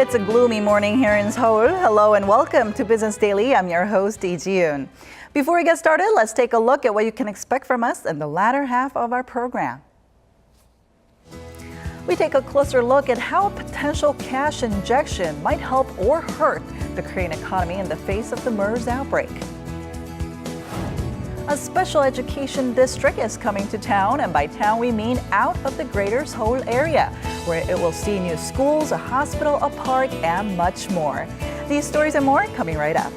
It's a gloomy morning here in Seoul. Hello and welcome to Business Daily. I'm your host, Lee Ji-yoon. Before we get started, let's take a look at what you can expect from us in the latter half of our program. We take a closer look at how a potential cash injection might help or hurt the Korean economy in the face of the MERS outbreak. A special education district is coming to town, and by town we mean out of the greater Seoul area, where it will see new schools, a hospital, a park, and much more. These stories and more coming right up.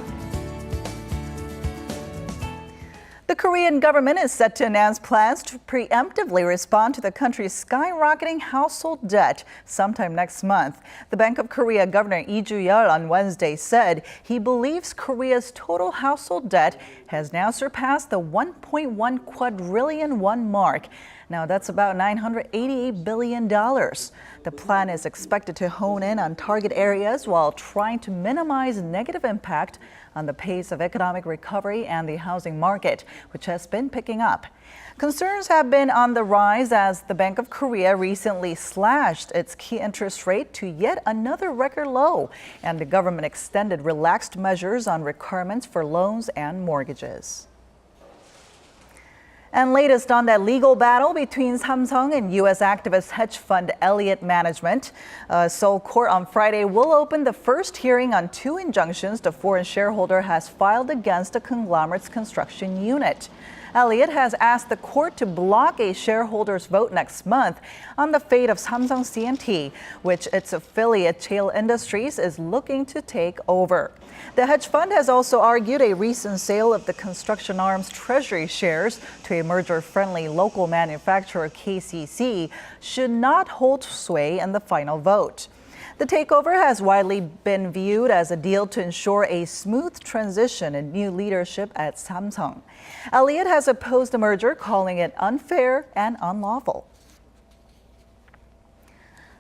The Korean government is set to announce plans to preemptively respond to the country's skyrocketing household debt sometime next month. The Bank of Korea Governor Lee Ju-yeol on Wednesday said he believes Korea's total household debt has now surpassed the 1.1 quadrillion won mark. Now that's about $988 billion. The plan is expected to hone in on target areas while trying to minimize negative impact on the pace of economic recovery and the housing market, which has been picking up. Concerns have been on the rise as the Bank of Korea recently slashed its key interest rate to yet another record low, and the government extended relaxed measures on requirements for loans and mortgages. And latest on that legal battle between Samsung and U.S. activist hedge fund Elliott Management. Seoul court on Friday will open the first hearing on two injunctions the foreign shareholder has filed against the conglomerate's construction unit. Elliott has asked the court to block a shareholders' vote next month on the fate of Samsung C&T, which its affiliate Cheil Industries is looking to take over. The hedge fund has also argued a recent sale of the construction arm's treasury shares to a merger-friendly local manufacturer KCC should not hold sway in the final vote. The takeover has widely been viewed as a deal to ensure a smooth transition and new leadership at Samsung. Elliott has opposed the merger, calling it unfair and unlawful.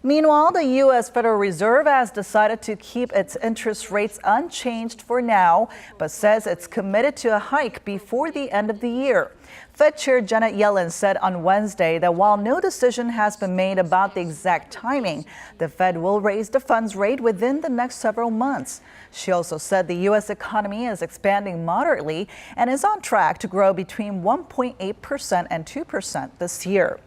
Meanwhile, the U.S. Federal Reserve has decided to keep its interest rates unchanged for now, but says it's committed to a hike before the end of the year. Fed Chair Janet Yellen said on Wednesday that while no decision has been made about the exact timing, the Fed will raise the funds rate within the next several months. She also said the U.S. economy is expanding moderately and is on track to grow between 1.8% and 2% this year.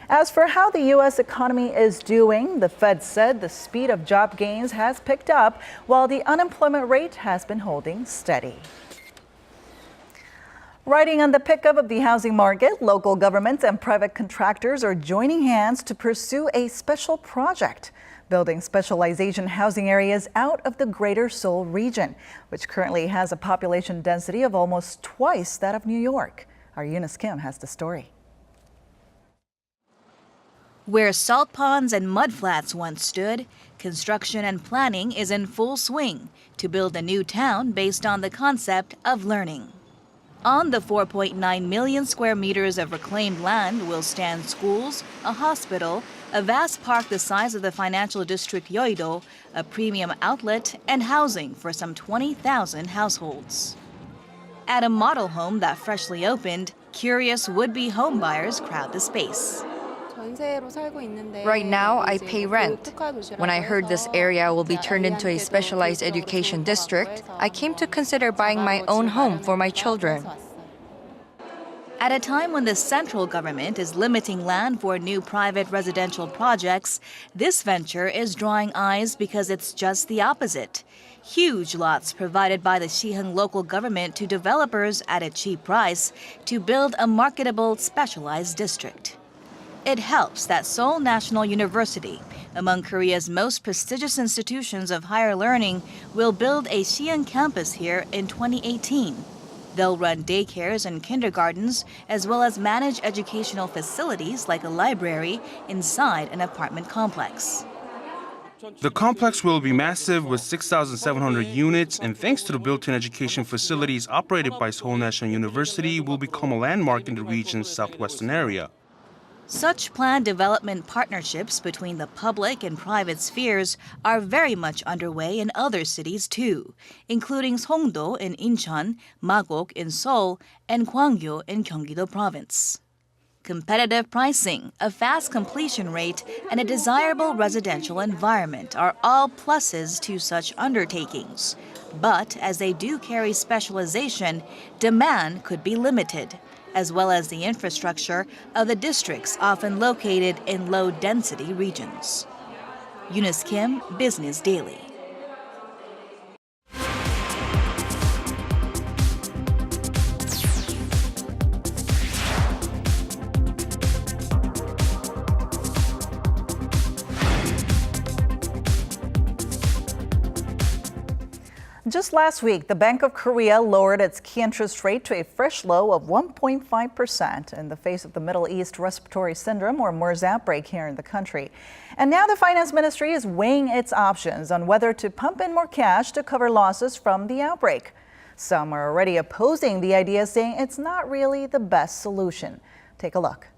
As for how the U.S. economy is doing, the Fed said the speed of job gains has picked up while the unemployment rate has been holding steady. Riding on the pickup of the housing market, local governments and private contractors are joining hands to pursue a special project, building specialization housing areas out of the greater Seoul region, which currently has a population density of almost twice that of New York. Our Eunice Kim has the story. Where salt ponds and mudflats once stood, construction and planning is in full swing to build a new town based on the concept of learning. On the 4.9 million square meters of reclaimed land will stand schools, a hospital, a vast park the size of the financial district Yeouido, a premium outlet, and housing for some 20,000 households. At a model home that freshly opened, curious would-be homebuyers crowd the space. Right now, I pay rent. When I heard this area will be turned into a specialized education district, I came to consider buying my own home for my children. At a time when the central government is limiting land for new private residential projects, this venture is drawing eyes because it's just the opposite. Huge lots provided by the Sihung local government to developers at a cheap price to build a marketable specialized district. It helps that Seoul National University, among Korea's most prestigious institutions of higher learning, will build a Sihung campus here in 2018. They'll run daycares and kindergartens, as well as manage educational facilities like a library inside an apartment complex. The complex will be massive with 6,700 units, and thanks to the built-in education facilities operated by Seoul National University, will become a landmark in the region's southwestern area. Such planned development partnerships between the public and private spheres are very much underway in other cities too, including Songdo in Incheon, Magok in Seoul, and Gwangju in Gyeonggi-do Province. Competitive pricing, a fast completion rate, and a desirable residential environment are all pluses to such undertakings. But as they do carry specialization, demand could be limited, as well as the infrastructure of the districts often located in low-density regions. Eunice Kim, Business Daily. Just last week, the Bank of Korea lowered its key interest rate to a fresh low of 1.5% in the face of the Middle East respiratory syndrome, or MERS, outbreak here in the country. And now the finance ministry is weighing its options on whether to pump in more cash to cover losses from the outbreak. Some are already opposing the idea, saying it's not really the best solution. Take a look.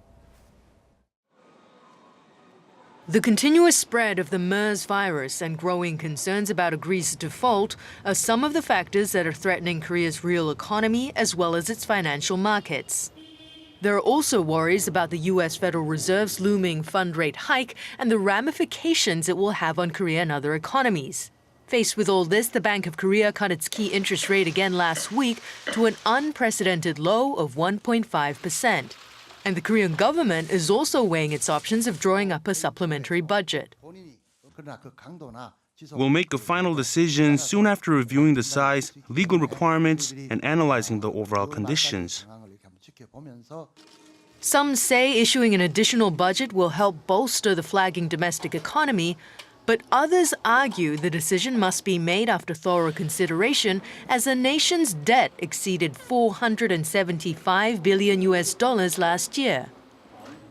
The continuous spread of the MERS virus and growing concerns about a Greece default are some of the factors that are threatening Korea's real economy as well as its financial markets. There are also worries about the U.S. Federal Reserve's looming fund rate hike and the ramifications it will have on Korea and other economies. Faced with all this, the Bank of Korea cut its key interest rate again last week to an unprecedented low of 1.5%. And the Korean government is also weighing its options of drawing up a supplementary budget. We'll make a final decision soon after reviewing the size, legal requirements, and analyzing the overall conditions. Some say issuing an additional budget will help bolster the flagging domestic economy, but others argue the decision must be made after thorough consideration as the nation's debt exceeded $475 billion last year.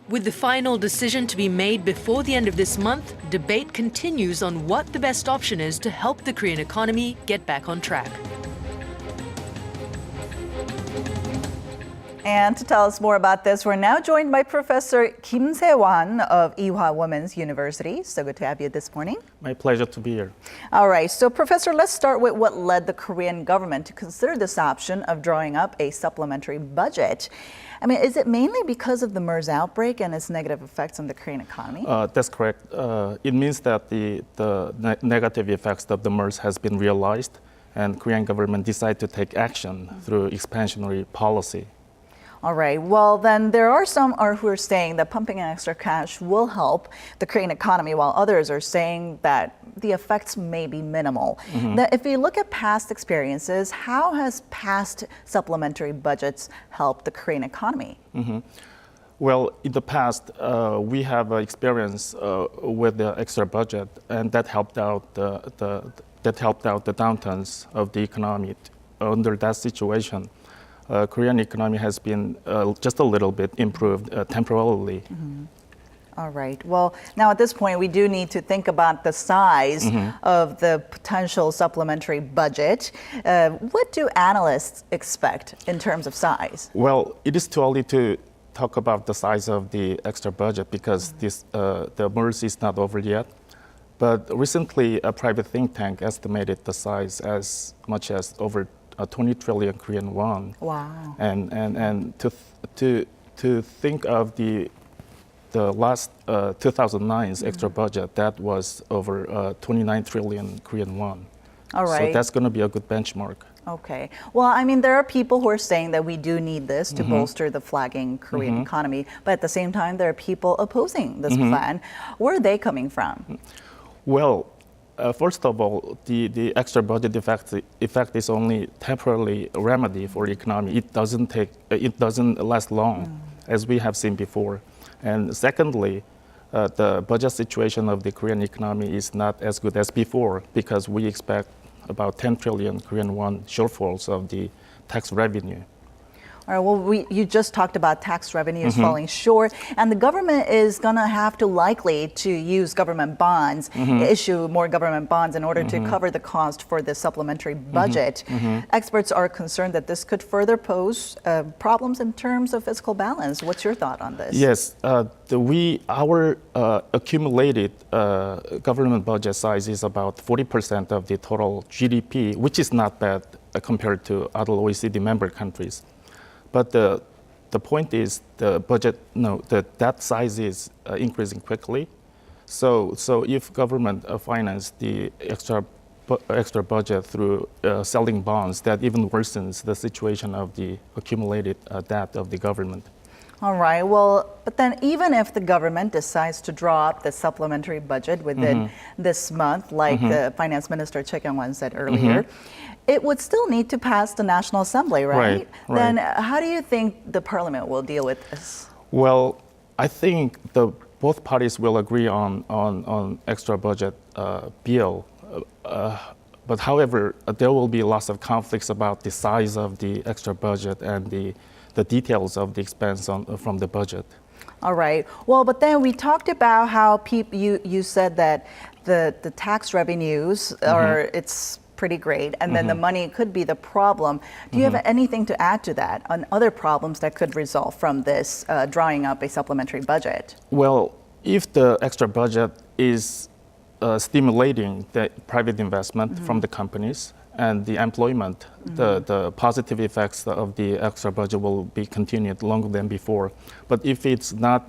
With the final decision to be made before the end of this month, debate continues on what the best option is to help the Korean economy get back on track. And to tell us more about this, we're now joined by Professor Kim Se-wan of Ewha Women's University. So good to have you this morning. My pleasure to be here. All right, so Professor, let's start with what led the Korean government to consider this option of drawing up a supplementary budget. I mean, is it mainly because of the MERS outbreak and its negative effects on the Korean economy? That's correct. It means that the negative effects of the MERS has been realized, and Korean government decided to take action through expansionary policy. All right. Well, then there are some who are saying that pumping in extra cash will help the Korean economy, while others are saying that the effects may be minimal. Now, if you look at past experiences, how has past supplementary budgets helped the Korean economy? Well, in the past, we have experience with the extra budget, and that helped out the downturns of the economy. Under that situation, Korean economy has been just a little bit improved temporarily. All right. Well, now at this point, we do need to think about the size of the potential supplementary budget. What do analysts expect in terms of size? Well, it is too early to talk about the size of the extra budget because the MERS is not over yet. But recently, a private think tank estimated the size as much as over 20 trillion Korean won. Wow. And to think of the last 2009's extra budget, that was over 29 trillion Korean won. All right. So that's going to be a good benchmark. Okay. Well, I mean, there are people who are saying that we do need this to bolster the flagging Korean economy, but at the same time, there are people opposing this plan. Where are they coming from? Well, first of all, the extra budget effect is only temporarily a remedy for the economy. It doesn't last long, as we have seen before. And secondly, the budget situation of the Korean economy is not as good as before because we expect about 10 trillion Korean won shortfalls of the tax revenue. All right, well, you just talked about tax revenues falling short, and the government is going to have to likely to use government bonds, issue more government bonds in order to cover the cost for the supplementary budget. Experts are concerned that this could further pose problems in terms of fiscal balance. What's your thought on this? Yes, our accumulated government budget size is about 40% of the total GDP, which is not bad compared to other OECD member countries. But the the point is the budget, the debt size is increasing quickly. So if government finance the extra budget through selling bonds, that even worsens the situation of the accumulated debt of the government. All right. Well, but then even if the government decides to draw up the supplementary budget within this month, like the Finance Minister Choi Kyung-won said earlier, it would still need to pass the National Assembly, right? Then how do you think the Parliament will deal with this? Well, I think both parties will agree on extra budget bill. But however, there will be lots of conflicts about the size of the extra budget and the details of the expense from the budget. All right. Well, but then we talked about how you said that the tax revenues are it's pretty great, and then the money could be the problem. Do you have anything to add to that on other problems that could result from this drawing up a supplementary budget? Well, if the extra budget is stimulating the private investment from the companies and the employment, the positive effects of the extra budget will be continued longer than before. But if it's not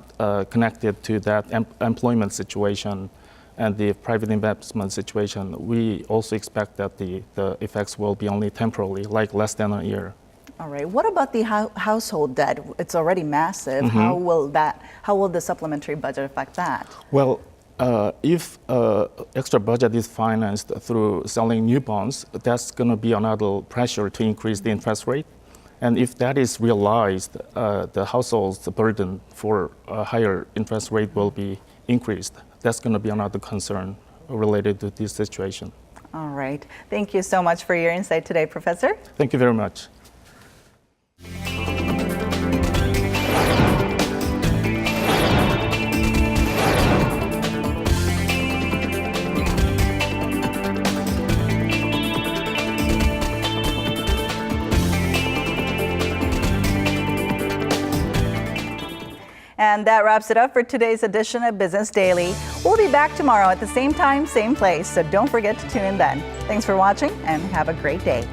connected to that employment situation and the private investment situation, we also expect that the effects will be only temporarily, like less than a year. All right. What about the household debt? It's already massive. How will the supplementary budget affect that? Well, if extra budget is financed through selling new bonds, that's going to be another pressure to increase the interest rate. And if that is realized, the household's burden for a higher interest rate will be increased. That's going to be another concern related to this situation. All right. Thank you so much for your insight today, Professor. Thank you very much. And that wraps it up for today's edition of Business Daily. We'll be back tomorrow at the same time, same place, so don't forget to tune in then. Thanks for watching and have a great day.